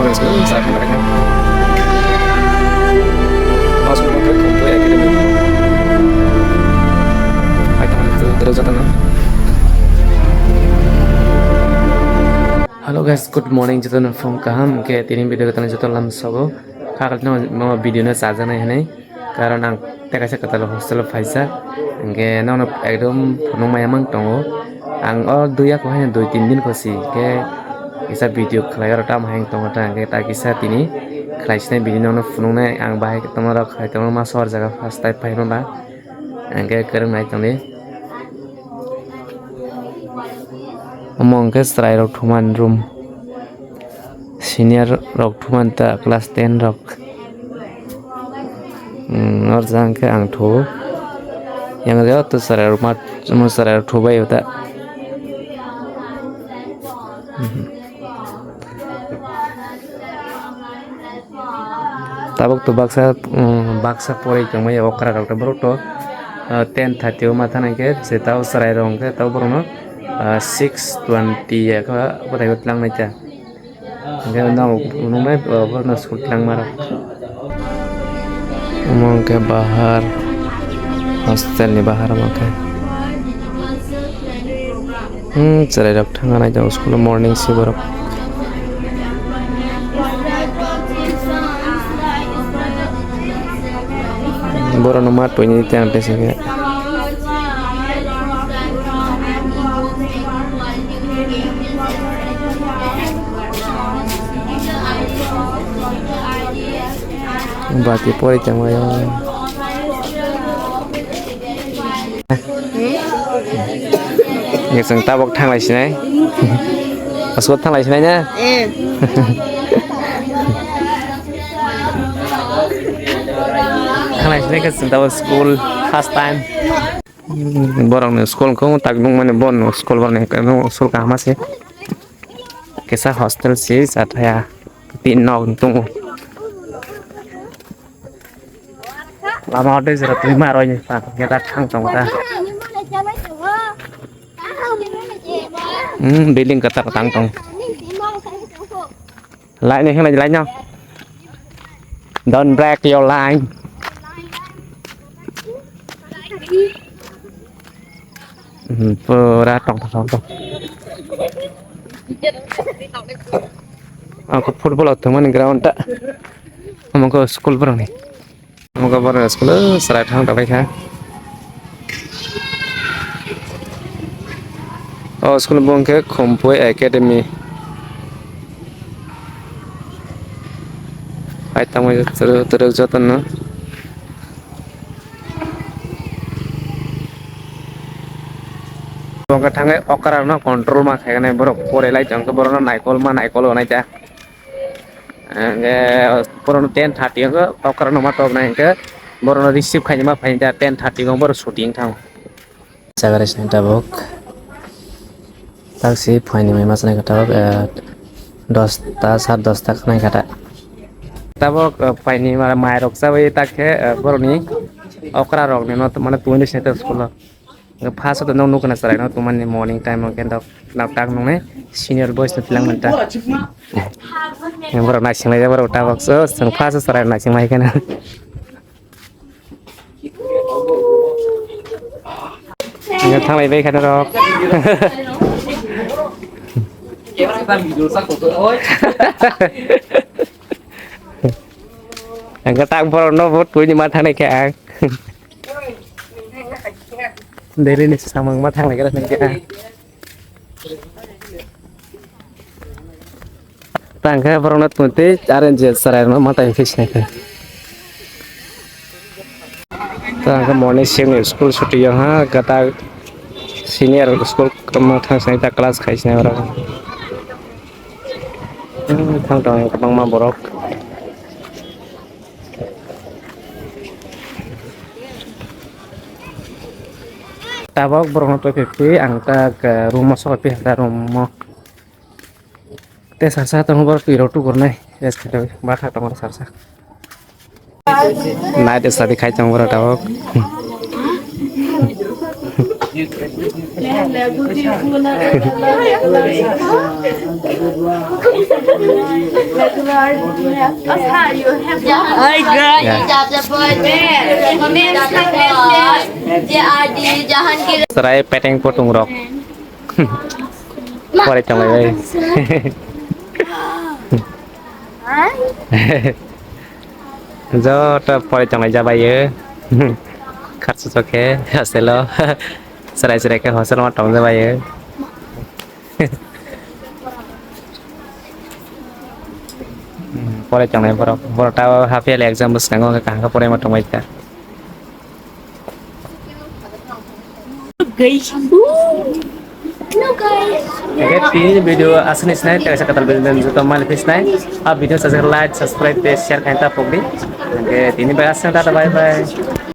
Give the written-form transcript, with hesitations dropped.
Borong school sa akin mereka. Masuk ke kumpul academy. Ay taman itu terus jatuh. Hello guys, good morning. Jatuh from kaham ke tini video kita jatuh lam sogo. Kakak no video na saja na ini. Karena ang teka sa katalo hostel faisa. Ke no ekdom punung mayamang tongo. Ang duya ko hanya 2-3 din ko si ke isa video klayar tam hang tong ta ke ta kisa tini klaisne video no funune ang bahai ke tomara khai tomara ma sor jaga first type pai ba ang ke kereng nai tong ni among ke strai rok thuman room senior rok thuman ta class 10 rok और जang ke ang tho yang reo to sarai rok ma sarai tho bai uta tabok to baksa pore jomai okra rok bro to 10:30 matha na ke jetao sarai rong ke tau bro no 6:20 ka bodai utlang na cha ke no numai bro no school lang mara umong ke bahar hostel ni bahar maka sarai rok thanga na jang school morning si bro Boro no mato ini tiang desi ke. Bati pori tiang mayo. Ngeseng tabok thang lai sinai. Pasut thang lai sinai nya. Kalau ini kan sudah school first time. Borong school kau tak nung mana bon school borong kan school kah masih. Kisah hostel sih saat ya tin nong tung. Lama udah sudah 5 rồi pak kita thang tong ta. Building kata tang tong. Lại này không lại nhau. Don't break your line. Pura tong. Aku football atau mana ground tak? Amako school berang ni. Amako berang school serai thang tak baik ha. Oh school berang ke kumpul academy. Ay tamu terus jatuh no. Bangka thangai okara no control ma khai ne borok pore lai jang borok no naikol onai ja ge borok no 10:30 ko okara no ma tok nai ke borok no receive khai ma phai ja 10:30 ko borok shooting thang sagare senta bok taksi phai ni ma sanai kata bok 10 ta 10:30 ta nai kata tabok phai ni ma mai rok sabai tak ke borok ni okara rok ni no mane 20 center school Pas itu nong nukana sarai no tuman morning time mungkin tak nak nong senior boys tu bilang mentah. Yang baru nasi lagi baru udah waktu sang pas sarai nasi lagi kan. Ingat thang lagi kan dok. Yang ketang baru no buat punya mata nih kayak. Dari ni sama matang lagi dah nak. Tangga peronat putih, arrange serai mata fish ni. Tangga morning school cuti yang kata senior school mata saya tak kelas khai ni orang. Thang tong kapang ma borok. Tabok borong to pepe angta ke rumah so pe ta rumah te sarsa tong bor piro tu gornai yes khate ba kha tong sarsa nai de sadi khai tong bor tabok Serai peteng potong rok. Pore chong lai. Jo ta pore chong lai ja bai ye. Khat su ke haselo. Serai ke hostel ma tong ja bai ye. Pore chong lai borok ta half yearly exam bus nango ka ka pore ma tong bai ta. Guys. No guys. Oke, ini video asli snai, terasa kata lebih dan juga malu snai. Video saya like, subscribe, share, kanta publik. Oke, ini bahasnya, bye bye.